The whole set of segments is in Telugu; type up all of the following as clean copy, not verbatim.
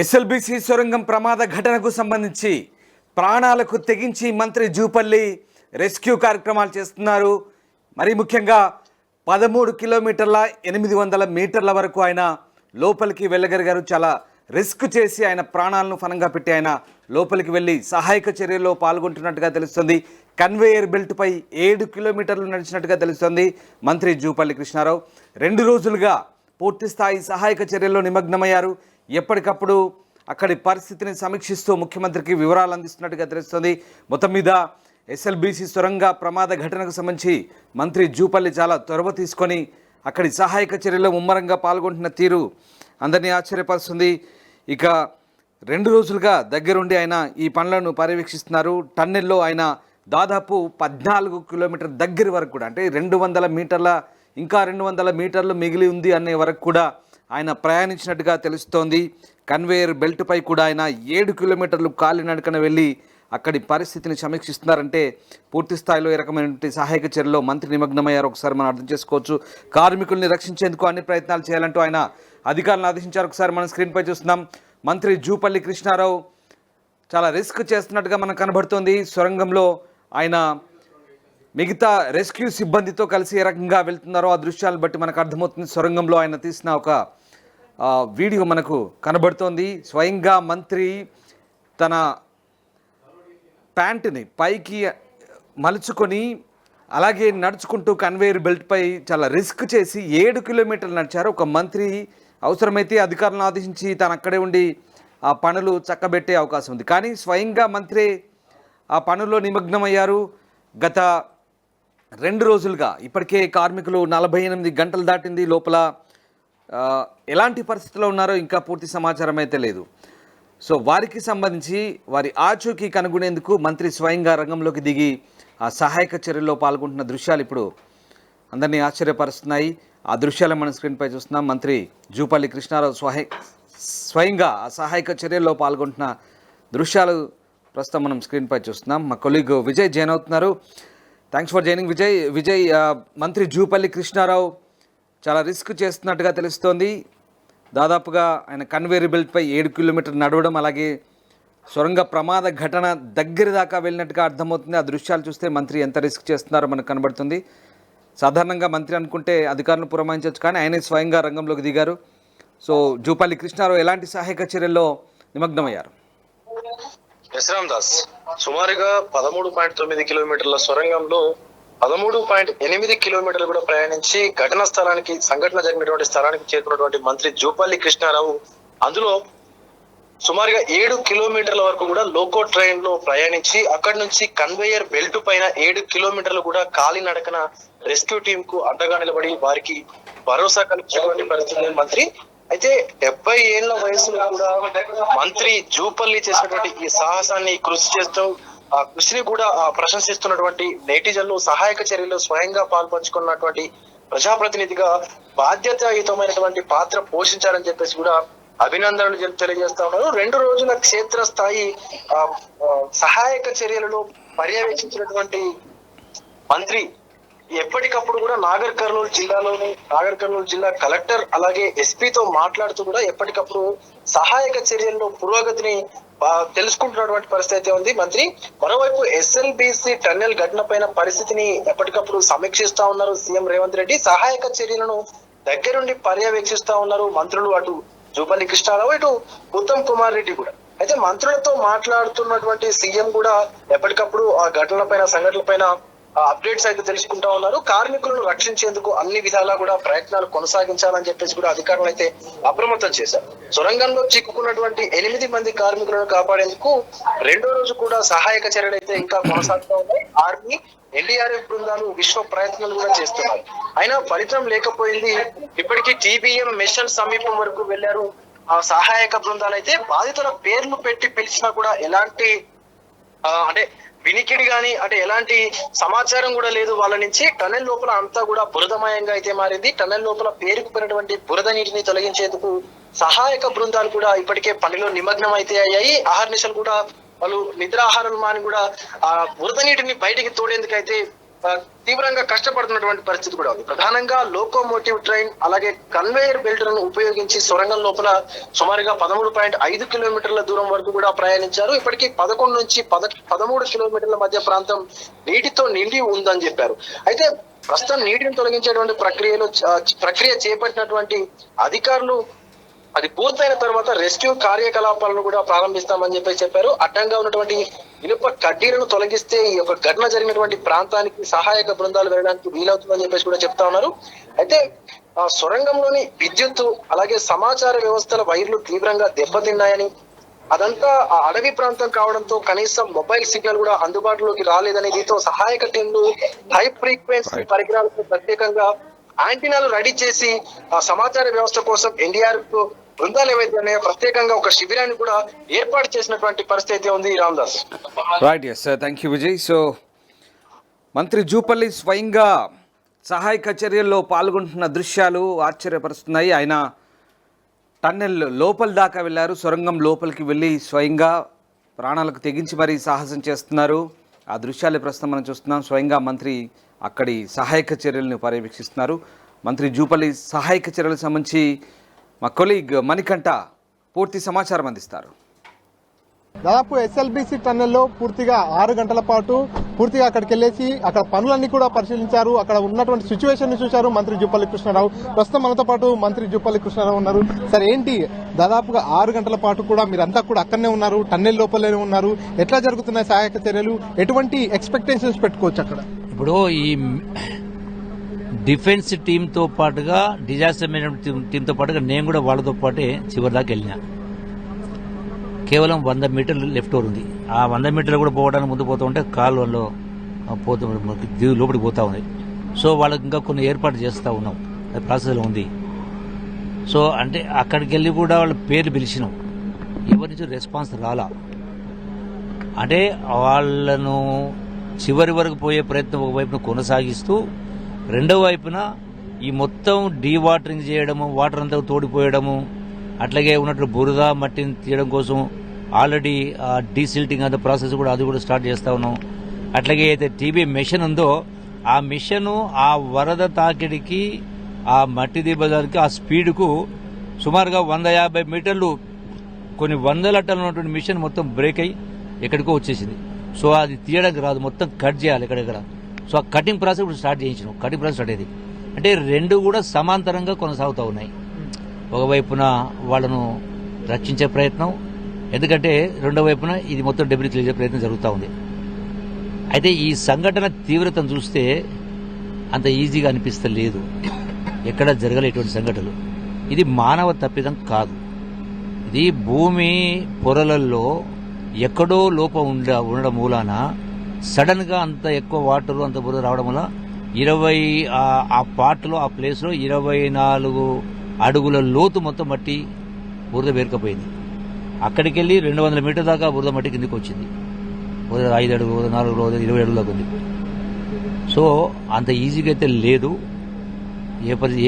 ఎస్ఎల్బీసీ సొరంగం ప్రమాద ఘటనకు సంబంధించి ప్రాణాలకు తెగించి మంత్రి జూపల్లి రెస్క్యూ కార్యక్రమాలు చేస్తున్నారు. మరి ముఖ్యంగా 13 కిలోమీటర్ల 800 మీటర్ల వరకు ఆయన లోపలికి వెళ్ళగలిగారు. చాలా రిస్క్ చేసి ఆయన ప్రాణాలను ఫనంగా పెట్టి ఆయన లోపలికి వెళ్ళి సహాయక చర్యల్లో పాల్గొంటున్నట్టుగా తెలుస్తుంది. కన్వేయర్ బెల్ట్పై 7 కిలోమీటర్లు నడిచినట్టుగా తెలుస్తుంది మంత్రి జూపల్లి కృష్ణారావు. 2 రోజులుగా పూర్తిస్థాయి సహాయక చర్యల్లో నిమగ్నమయ్యారు. ఎప్పటికప్పుడు అక్కడి పరిస్థితిని సమీక్షిస్తూ ముఖ్యమంత్రికి వివరాలు అందిస్తున్నట్టుగా తెలుస్తుంది. మొత్తం మీద ఎస్ఎల్బీసీ సొరంగ ప్రమాద ఘటనకు సంబంధించి మంత్రి జూపల్లి చాలా చొరవ తీసుకొని అక్కడి సహాయక చర్యల్లో ముమ్మరంగా పాల్గొంటున్న తీరు అందరినీ ఆశ్చర్యపరుస్తుంది. ఇక 2 రోజులుగా దగ్గరుండి ఆయన ఈ పనులను పర్యవేక్షిస్తున్నారు. టన్నెల్లో ఆయన దాదాపు 14 కిలోమీటర్ దగ్గర వరకు కూడా, అంటే 200 మీటర్ల ఇంకా 200 మీటర్లు మిగిలి ఉంది అనే వరకు కూడా ఆయన ప్రయాణించినట్టుగా తెలుస్తోంది. కన్వేయర్ బెల్ట్పై కూడా ఆయన 7 కిలోమీటర్లు కాలినడకన వెళ్ళి అక్కడి పరిస్థితిని సమీక్షిస్తున్నారంటే పూర్తి స్థాయిలో ఈ రకమైనటువంటి సహాయక చర్యలో మంత్రి నిమగ్నమయ్యారు. ఒకసారి మనం అర్థం చేసుకోవచ్చు. కార్మికుల్ని రక్షించేందుకు అన్ని ప్రయత్నాలు చేయాలంటూ ఆయన అధికారులను ఆదేశించారు. ఒకసారి మనం స్క్రీన్పై చూస్తున్నాం. మంత్రి జూపల్లి కృష్ణారావు చాలా రిస్క్ చేస్తున్నట్టుగా మనకు కనబడుతోంది. సొరంగంలో ఆయన మిగతా రెస్క్యూ సిబ్బందితో కలిసి ఏ రకంగా వెళ్తున్నారో ఆ దృశ్యాలను బట్టి మనకు అర్థమవుతుంది. సొరంగంలో ఆయన తీసిన ఒక వీడియో మనకు కనబడుతోంది. స్వయంగా మంత్రి తన ప్యాంటుని పైకి మలుచుకొని అలాగే నడుచుకుంటూ కన్వేయర్ బెల్ట్పై చాలా రిస్క్ చేసి 7 కిలోమీటర్లు నడిచారు. ఒక మంత్రి అవసరమైతే అధికారులను ఆదేశించి తను అక్కడే ఉండి ఆ పనులు చక్కబెట్టే అవకాశం ఉంది. కానీ స్వయంగా మంత్రి ఆ పనుల్లో నిమగ్నమయ్యారు. గత 2 రోజులుగా ఇప్పటికే కార్మికులు 48 గంటలు దాటింది. లోపల ఎలాంటి పరిస్థితుల్లో ఉన్నారో ఇంకా పూర్తి సమాచారం అయితే లేదు. సో వారికి సంబంధించి వారి ఆచూకీ కనుగొనేందుకు మంత్రి స్వయంగా రంగంలోకి దిగి ఆ సహాయక చర్యల్లో పాల్గొంటున్న దృశ్యాలు ఇప్పుడు అందరినీ ఆశ్చర్యపరుస్తున్నాయి. ఆ దృశ్యాలను మనం స్క్రీన్పై చూస్తున్నాం. మంత్రి జూపల్లి కృష్ణారావు స్వయంగా ఆ సహాయక చర్యల్లో పాల్గొంటున్న దృశ్యాలు ప్రస్తుతం మనం స్క్రీన్పై చూస్తున్నాం. మా కొలీగ్ విజయ్ జాయిన్ అవుతున్నారు. Thanks for joining Vijay. మంత్రి జూపల్లి కృష్ణారావు చాలా రిస్క్ చేస్తున్నట్టుగా తెలుస్తోంది. దాదాపుగా ఆయన కన్వేయర్ బెల్ట్పై 7 కిలోమీటర్లు నడవడం, అలాగే సొరంగ ప్రమాద ఘటన దగ్గర దాకా వెళ్ళినట్టుగా అర్థమవుతుంది. ఆ దృశ్యాలు చూస్తే మంత్రి ఎంత రిస్క్ చేస్తున్నారో మనకు కనబడుతుంది. సాధారణంగా మంత్రి అనుకుంటే అధికారులను పురమాయించవచ్చు, కానీ ఆయనే స్వయంగా రంగంలోకి దిగారు. సో జూపల్లి కృష్ణారావు ఎలాంటి సహాయక చర్యల్లో నిమగ్నమయ్యారు? యశ్రామ్ దాస్ సుమారుగా 13.9 కిలోమీటర్ల సొరంగంలో 13.8 కిలోమీటర్లు కూడా ప్రయాణించి సంఘటన జరిగినటువంటి స్థలానికి చేరుకున్నటువంటి మంత్రి జూపల్లి కృష్ణారావు అందులో సుమారుగా 7 కిలోమీటర్ల వరకు కూడా లోకో ట్రైన్ లో ప్రయాణించి అక్కడి నుంచి కన్వేయర్ బెల్ట్ పైన 7 కిలోమీటర్లు కూడా కాలినడకన రెస్క్యూ టీం కు అండగా నిలబడి వారికి భరోసా కల్పించినటువంటి పరిస్థితి మంత్రి. అయితే 70 ఏళ్ల వయసులో కూడా మంత్రి జూపల్లి చేసినటువంటి ఈ సాహసాన్ని కృషి చేస్తూ ఆ కృషిని కూడా ప్రశంసిస్తున్నటువంటి నేటిజన్లు సహాయక చర్యలు స్వయంగా పాల్పంచుకున్నటువంటి ప్రజాప్రతినిధిగా బాధ్యతాయుతమైనటువంటి పాత్ర పోషించారని చెప్పేసి కూడా అభినందనలు తెలియజేస్తా ఉన్నారు. 2 రోజుల క్షేత్రస్థాయి సహాయక చర్యలను పర్యవేక్షించినటువంటి మంత్రి ఎప్పటికప్పుడు కూడా నాగర్ కర్నూలు జిల్లా కలెక్టర్ అలాగే ఎస్పీతో మాట్లాడుతూ కూడా ఎప్పటికప్పుడు సహాయక చర్యల్లో పురోగతిని తెలుసుకుంటున్నటువంటి పరిస్థితి ఉంది మంత్రి. మరోవైపు ఎస్ఎల్బీసీ టన్నెల్ ఘటన పైన పరిస్థితిని ఎప్పటికప్పుడు సమీక్షిస్తా ఉన్నారు సీఎం రేవంత్ రెడ్డి. సహాయక చర్యలను దగ్గరుండి పర్యవేక్షిస్తా ఉన్నారు మంత్రులు, అటు జూపల్లి కృష్ణారావు ఇటు ఉత్తమ్ కుమార్ రెడ్డి కూడా. అయితే మంత్రులతో మాట్లాడుతున్నటువంటి సీఎం కూడా ఎప్పటికప్పుడు ఆ సంఘటనల పైన అప్డేట్స్ అయితే తెలుసుకుంటా ఉన్నారు. కార్మికులను రక్షించేందుకు అన్ని విధాలా కూడా ప్రయత్నాలు కొనసాగించాలని చెప్పేసి కూడా అధికారులు అయితే అప్రమత్తం చేశారు. సొరంగంలో చిక్కుకున్నటువంటి 8 మంది కార్మికులను కాపాడేందుకు 2వ రోజు కూడా సహాయక చర్యలు అయితే ఇంకా కొనసాగుతూ ఉన్నాయి. ఆర్మీ, ఎన్డీఆర్ఎఫ్ బృందాలు విశ్వ ప్రయత్నాలు కూడా చేస్తున్నారు. అయినా ఫలితం లేకపోయింది. ఇప్పటికీ టీబీఎం మిషన్ సమీపం వరకు వెళ్లారు ఆ సహాయక బృందాలు. అయితే బాధితుల పేర్లు పెట్టి పిలిచినా కూడా ఎలాంటి వినికిడి గాని ఎలాంటి సమాచారం కూడా లేదు వాళ్ళ నుంచి. టన్నెల్ లోపల అంతా కూడా బురదమయంగా అయితే మారింది. టన్నెల్ లోపల పేరుకుపోయినటువంటి బురద నీటిని తొలగించేందుకు సహాయక బృందాలు కూడా ఇప్పటికే పనిలో నిమగ్నం అయితే అయ్యాయి. ఆహార్నిశలు కూడా వాళ్ళు నిద్రాహారాలు మాని కూడా ఆ బురద నీటిని బయటికి తోడేందుకు అయితే తీవ్రంగా కష్టపడుతున్నటువంటి పరిస్థితి కూడా ఉంది. ప్రధానంగా లోకోమోటివ్ ట్రైన్ అలాగే కన్వేయర్ బెల్ట్లను ఉపయోగించి సొరంగం లోపల సుమారుగా 13.5 కిలోమీటర్ల దూరం వరకు కూడా ప్రయాణించారు. ఇప్పటికీ 11 నుంచి 13 కిలోమీటర్ల మధ్య ప్రాంతం నీటితో నిండి ఉందని చెప్పారు. అయితే ప్రస్తుతం నీటిని తొలగించేటువంటి ప్రక్రియ చేపట్టినటువంటి అధికారులు అది పూర్తయిన తర్వాత రెస్క్యూ కార్యకలాపాలను కూడా ప్రారంభిస్తామని చెప్పారు. అడ్డంగా ఉన్నటువంటి ఇనుప కడ్డీలను తొలగిస్తే ఈ యొక్క ఘటన జరిగినటువంటి ప్రాంతానికి సహాయక బృందాలు వెళ్ళడానికి వీలవుతుందని కూడా చెప్తా ఉన్నారు. అయితే ఆ సొరంగంలోని విద్యుత్ అలాగే సమాచార వ్యవస్థల వైర్లు తీవ్రంగా దెబ్బతిన్నాయని, అదంతా ఆ అడవి ప్రాంతం కావడంతో కనీసం మొబైల్ సిగ్నల్ కూడా అందుబాటులోకి రాలేదని, దీంతో సహాయక టీంలు హై ఫ్రీక్వెన్సీ పరికరాలతో ప్రత్యేకంగా యాంటీనాలు రెడీ చేసి ఆ సమాచార వ్యవస్థ కోసం ఎన్డీఆర్ఎఫ్ బృందాలు ఏవైతే ఉన్నాయో ప్రత్యేకంగా ఒక శిబిరాన్ని కూడా ఏర్పాటు చేసినటువంటి పరిస్థితి ఉంది. Ramdas. Right, yes, thank you Vijay. So మంత్రి జూపల్లి స్వయంగా సహాయక చర్యల్లో పాల్గొంటున్న దృశ్యాలు ఆశ్చర్యపరుస్తున్నాయి. ఆయన టన్నెల్ లోపల దాకా వెళ్ళారు, సొరంగం లోపలికి వెళ్ళి స్వయంగా ప్రాణాలకు తెగించి మరీ సాహసం చేస్తున్నారు. ఆ దృశ్యాలు ప్రస్తుతం మనం చూస్తున్నాం. స్వయంగా మంత్రి అక్కడి సహాయక చర్యలను పర్యవేక్షిస్తున్నారు. మంత్రి జూపల్లి సహాయక చర్యలకు సంబంధించి మా కొలీగ్ మణికంఠ పూర్తి సమాచారం అందిస్తారు. దాదాపు ఎస్ఎల్బీసీ టన్నెల్లో పూర్తిగా 6 గంటల పాటు పూర్తిగా అక్కడికి వెళ్ళేసి అక్కడ పనులన్నీ కూడా పరిశీలించారు. అక్కడ ఉన్నటువంటి సిచ్యువేషన్ ని చూశారు మంత్రి జూపల్లి కృష్ణారావు. ప్రస్తుతం మనతో పాటు మంత్రి జూపల్లి కృష్ణారావు ఉన్నారు. సార్, ఏంటి దాదాపుగా 6 గంటల పాటు కూడా మీరంతా కూడా అక్కడనే ఉన్నారు, టన్నెల్ లోపలనే ఉన్నారు. ఎట్లా జరుగుతున్నాయి సహాయక చర్యలు? ఎటువంటి ఎక్స్పెక్టేషన్స్ పెట్టుకోవచ్చు అక్కడ? ఇప్పుడు ఈ డిఫెన్స్ టీంతో పాటుగా డిజాస్టర్ మేనేజ్మెంట్ టీంతో పాటుగా నేను కూడా వాళ్ళతో పాటే చివరి దాకా వెళ్ళినా. కేవలం 100 మీటర్లు లెఫ్ట్ ఓవర్ ఉంది. ఆ 100 మీటర్లు కూడా పోవడానికి ముందు పోతూ ఉంటే కాలువలో లోపలికి పోతా ఉంది. సో వాళ్ళకి ఇంకా కొన్ని ఏర్పాటు చేస్తూ ఉన్నాం, అది ప్రాసెస్లో ఉంది. సో అంటే అక్కడికి వెళ్ళి కూడా వాళ్ళ పేర్లు పిలిచినాం, ఎవరి నుంచి రెస్పాన్స్ రాలా. అంటే వాళ్ళను చివరి వరకు పోయే ప్రయత్నం ఒకవైపున కొనసాగిస్తూ రెండవ వైపున ఈ మొత్తం డీవాటరింగ్ చేయడము, వాటర్ అంతా తోడిపోయడము, అట్లాగే ఉన్నట్లు బురద మట్టిని తీయడం కోసం ఆల్రెడీ డీసిల్టింగ్ అంత ప్రాసెస్ కూడా అది కూడా స్టార్ట్ చేస్తా ఉన్నాం. అట్లాగే అయితే టీబీ మిషన్ ఉందో ఆ మిషన్ ఆ వరద తాకిడికి ఆ మట్టి దిబ్బదానికి ఆ స్పీడ్కు సుమారుగా 150 మీటర్లు కొన్ని వందల టన్నులు ఉన్నటువంటి మిషన్ మొత్తం బ్రేక్ అయ్యి ఎక్కడికో వచ్చేసింది. సో అది తీయడానికి రాదు, మొత్తం కట్ చేయాలి ఎక్కడెక్కడ. సో ఆ కటింగ్ ప్రాసెస్ ఇప్పుడు స్టార్ట్ చేయించినాం. కటింగ్ ప్రాసెస్ స్టార్ట్ అయ్యేది అంటే రెండు కూడా సమాంతరంగా కొనసాగుతూ ఉన్నాయి. ఒకవైపున వాళ్ళను రక్షించే ప్రయత్నం, ఎందుకంటే రెండో వైపున ఇది మొత్తం డెబ్రీ క్లియర్ చేసే ప్రయత్నం జరుగుతూ ఉంది. అయితే ఈ సంఘటన తీవ్రతను చూస్తే అంత ఈజీగా అనిపిస్తలేదు. ఎక్కడ జరగలే ఇటువంటి సంఘటనలు. ఇది మానవ తప్పిదం కాదు, ఇది భూమి పొరలలో ఎక్కడో లోపం ఉండడం మూలాన సడన్ గా అంత ఎక్కువ వాటర్ అంత బురద రావడం వల్ల 20 ఆ పార్ట్లో ఆ ప్లేస్ లో 24 అడుగుల లోతు మొత్తం మట్టి బురద పేరుకపోయింది. అక్కడికి వెళ్ళి 200 మీటర్ దాకా బురద మట్టి కిందికి వచ్చింది. 5 అడుగులు 4 అడుగులు 20 అడుగుల దాకా ఉంది. సో అంత ఈజీగా అయితే లేదు,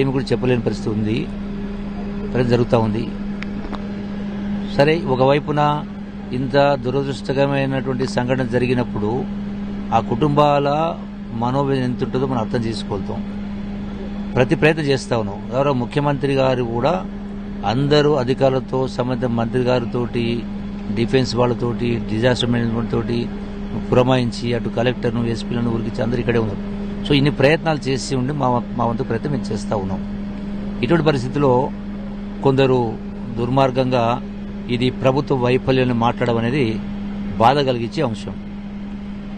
ఏమి కూడా చెప్పలేని పరిస్థితి ఉంది, జరుగుతూ ఉంది. సరే, ఒకవైపున ఇంత దురదృష్టకరమైనటువంటి సంఘటన జరిగినప్పుడు ఆ కుటుంబాల మనోవేదన ఎంత ఉంటుందో మనం అర్థం చేసుకోగలుగుతాం. ప్రతి ప్రయత్నం చేస్తా ఉన్నాం. గౌరవ ముఖ్యమంత్రి గారు కూడా అందరూ అధికారులతో, సంబంధిత మంత్రి గారితో, డిఫెన్స్ వాళ్ళతోటి, డిజాస్టర్ మేనేజ్మెంట్ తోటి పురమాయించి అటు కలెక్టర్ను, ఎస్పీలను ఉరికించి అందరూ ఇక్కడే ఉన్నారు. సో ఇన్ని ప్రయత్నాలు చేసి ఉండి మా వంతు ప్రయత్నం మేము చేస్తూ ఉన్నాం. ఇటువంటి పరిస్థితుల్లో కొందరు దుర్మార్గంగా ఇది ప్రభుత్వ వైఫల్యాన్ని మాట్లాడడం అనేది బాధ కలిగించే అంశం.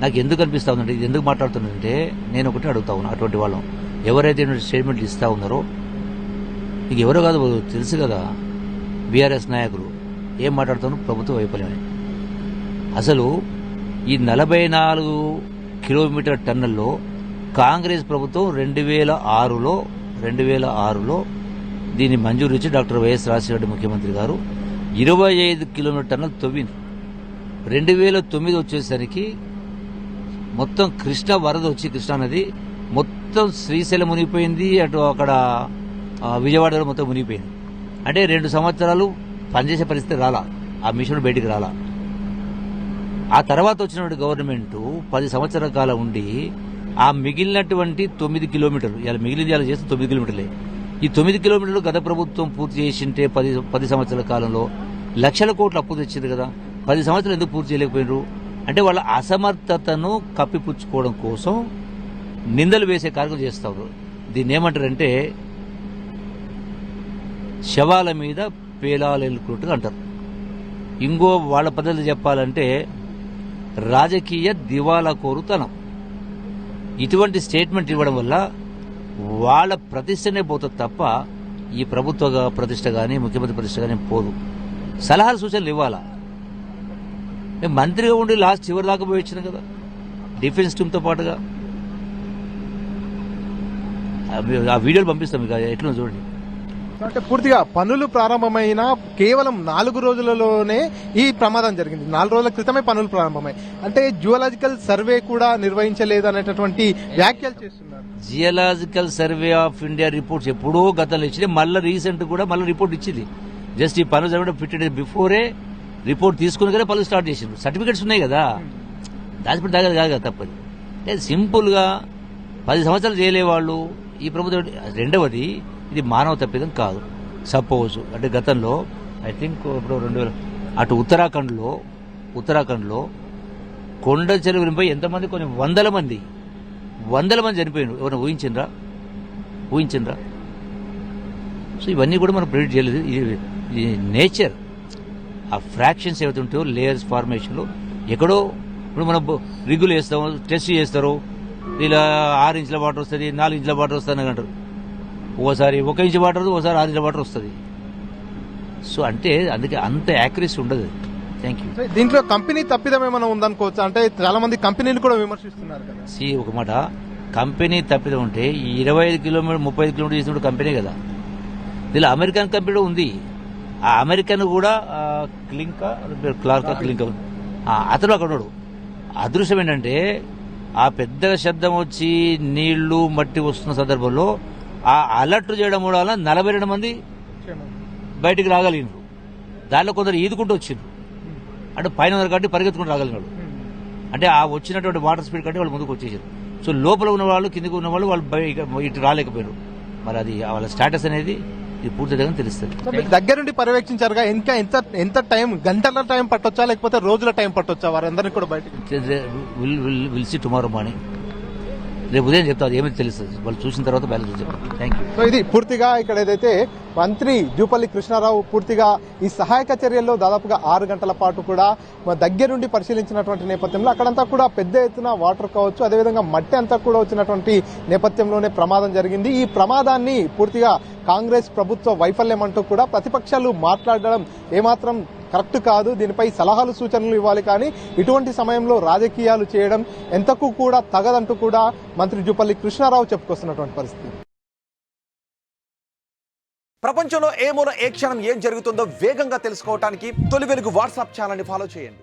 నాకు ఎందుకు అనిపిస్తా ఉందంటే, ఇది ఎందుకు మాట్లాడుతుందంటే నేను ఒకటి అడుగుతా ఉన్నా, అటువంటి వాళ్ళం ఎవరైతే స్టేట్మెంట్లు ఇస్తా ఉన్నారో నీకు ఎవరో కాదు తెలుసు కదా, బీఆర్ఎస్ నాయకులు ఏం మాట్లాడుతున్నారు, ప్రభుత్వ వైఫల్యమే. అసలు ఈ 44 కిలోమీటర్ టన్నెల్లో కాంగ్రెస్ ప్రభుత్వం 2006లో దీన్ని మంజూరు ఇచ్చి డాక్టర్ వైఎస్ రాజశేఖర ముఖ్యమంత్రి గారు 25 కిలోమీటర్ టన్నెల్ తవ్వింది. 2009 వచ్చేసరికి మొత్తం కృష్ణా వరద వచ్చి కృష్ణానది మొత్తం శ్రీశైలం మునిగిపోయింది, అటు అక్కడ విజయవాడలో మొత్తం మునిగిపోయింది. అంటే 2 సంవత్సరాలు పనిచేసే పరిస్థితి రాలా, ఆ మిషన్ బయటికి రాలా. ఆ తర్వాత వచ్చినటువంటి గవర్నమెంట్ 10 సంవత్సరాల కాలం ఉండి ఆ మిగిలినటువంటి 9 కిలోమీటర్లు ఇలా మిగిలింది ఇలా చేస్తే 9 కిలోమీటర్లే. ఈ 9 కిలోమీటర్లు గత ప్రభుత్వం పూర్తి చేసింటే 10 సంవత్సరాల కాలంలో లక్షల కోట్లు అప్పు తెచ్చింది కదా. 10 సంవత్సరాలు ఎందుకు పూర్తి చేయలేకపోయినారు అంటే వాళ్ళ అసమర్థతను కప్పిపుచ్చుకోవడం కోసం నిందలు వేసే కార్యక్రమం చేస్తారు. దీన్ని ఏమంటారంటే శవాల మీద పేలాలు ఎల్లుకున్నట్టుగా అంటారు. ఇంకో వాళ్ళ పద్ధతి చెప్పాలంటే రాజకీయ దివాలా కోరుతనం. ఇటువంటి స్టేట్మెంట్ ఇవ్వడం వల్ల వాళ్ళ ప్రతిష్టనే పోతుంది తప్ప ఈ ప్రభుత్వ ప్రతిష్ట కానీ ముఖ్యమంత్రి ప్రతిష్ట కానీ పోదు. సలహాలు సూచనలు ఇవ్వాలా. మేము మంత్రిగా ఉండి లాస్ట్ చివరి దాకా పోయి వచ్చినాం కదా డిఫెన్స్ టీంతో పాటుగా. ఆ వీడియోలు పంపిస్తాం మీకు ఎట్లా చూడండి. అంటే పూర్తిగా పనులు ప్రారంభమైన కేవలం 4 రోజులలోనే ఈ ప్రమాదం జరిగింది. 4 రోజుల క్రితమే పనులు ప్రారంభమై అంటే జియోలాజికల్ సర్వే కూడా నిర్వహించలేదు అనేటటువంటి వ్యాఖ్యలు చేస్తున్నారు. Geological survey of India reports ఎప్పుడో గతంలో ఇచ్చింది. మళ్ళీ రీసెంట్ కూడా మళ్ళీ రిపోర్ట్ ఇచ్చింది. జస్ట్ ఈ పనులు జరగడం 50 days బిఫోరే రిపోర్ట్ తీసుకుని కానీ పనులు స్టార్ట్ చేసిండ్రు. సర్టిఫికెట్స్ ఉన్నాయి కదా, దాచిపెట్టి దగ్గర కాదు కదా తప్పది. అంటే సింపుల్గా 10 సంవత్సరాలు చేయలే వాళ్ళు ఈ ప్రభుత్వం. రెండవది ఇది మానవ తప్పిదం కాదు. సపోజ్ అంటే గతంలో ఐ థింక్ ఇప్పుడు 2000 అటు ఉత్తరాఖండ్లో కొండ చెరువులపై ఎంతమంది కొన్ని వందల మంది చనిపోయినారు. ఎవరైనా ఊహించిండ్రా? సో ఇవన్నీ కూడా మనం ప్రిడిక్ట్ చేయలేదు. ఇది నేచర్. ఆ ఫ్రాక్షన్స్ ఏవైతే ఉంటాయో లేయర్స్ ఫార్మేషన్లో ఎక్కడో ఇప్పుడు మనం రిగ్గులు వేస్తాము, టెస్ట్ చేస్తారు, ఇలా 6 ఇంచుల వాటర్ వస్తుంది, 4 ఇంచుల వాటర్ వస్తుంది అంటారు. ఓసారి 1 ఇంచు వాటర్, ఓసారి 6 ఇంచుల వాటర్ వస్తుంది. సో అంటే అందుకే అంత యాక్యురసీ ఉండదు. Thank you. దీంట్లో కంపెనీ తప్పిదం ఏమైనా ఉందనుకోవచ్చు. అంటే చాలా మంది కంపెనీలు కూడా విమర్శిస్తున్నారు కదా. ఒక మాట, కంపెనీ తప్పిదం ఉంటే ఈ 25 కిలోమీటర్ 35 కిలోమీటర్ చేసినప్పుడు కంపెనీ కదా. దీనిలో అమెరికన్ కంపెనీ ఉంది. ఆ అమెరికన్ కూడా క్లార్క్ అతను అక్కడ ఉన్నాడు. అదృశ్యం ఏంటంటే ఆ పెద్దగా శబ్దం వచ్చి నీళ్లు మట్టి వస్తున్న సందర్భంలో ఆ అలర్ట్ చేయడం వల్ల 42 మంది బయటికి రాగలిగినారు. దానిలో కొందరు ఈదుకుంటూ వచ్చిండ్రు. అంటే పైన కాబట్టి పరిగెత్తుకుంటూ రాగలిగినాడు. అంటే ఆ వచ్చినటువంటి వాటర్ స్పీడ్ కంటే వాళ్ళు ముందుకు వచ్చేసారు. సో లోపల ఉన్న వాళ్ళు కిందకి ఉన్న వాళ్ళు ఇటు రాలేకపోయారు. మరి అది వాళ్ళ స్టేటస్ అనేది ఇది పూర్తిగా తెలుస్తుంది. దగ్గరుండి పర్యవేక్షించారుగా. ఇంకా ఎంత టైం, గంటల టైం పట్టొచ్చా లేకపోతే రోజుల టైం పట్టొచ్చా వారందరినీ కూడా బయటకు? Will see tomorrow morning. రేపు ఉదయం చెప్తారు, ఏమైతే తెలుస్తుంది. వాళ్ళు చూసిన తర్వాత బ్యాలెన్స్ చెప్తారు. Thank you. సో ఇది పూర్తిగా ఇక్కడ ఏదైతే మంత్రి జూపల్లి కృష్ణారావు పూర్తిగా ఈ సహాయక చర్యల్లో దాదాపుగా 6 గంటల పాటు కూడా దగ్గరుండి పరిశీలించినటువంటి నేపథ్యంలో అక్కడంతా కూడా పెద్ద ఎత్తున వాటర్ కావచ్చు, అదేవిధంగా మట్టి అంతా కూడా వచ్చినటువంటి నేపథ్యంలోనే ప్రమాదం జరిగింది. ఈ ప్రమాదాన్ని పూర్తిగా కాంగ్రెస్ ప్రభుత్వ వైఫల్యం అంటూ కూడా ప్రతిపక్షాలు మాట్లాడడం ఏమాత్రం కరెక్ట్ కాదు. దీనిపై సలహాలు సూచనలు ఇవ్వాలి, కానీ ఇటువంటి సమయంలో రాజకీయాలు చేయడం ఎంతకు కూడా తగదంటూ కూడా మంత్రి జూపల్లి కృష్ణారావు చెప్పుకొస్తున్నటువంటి పరిస్థితి. ప్రపంచంలో ఏ మూల ఏ క్షణం ఏం జరుగుతుందో వేగంగా తెలుసుకోవడానికి తొలి వెలుగు వాట్సాప్ ఛానల్ని ఫాలో చేయండి.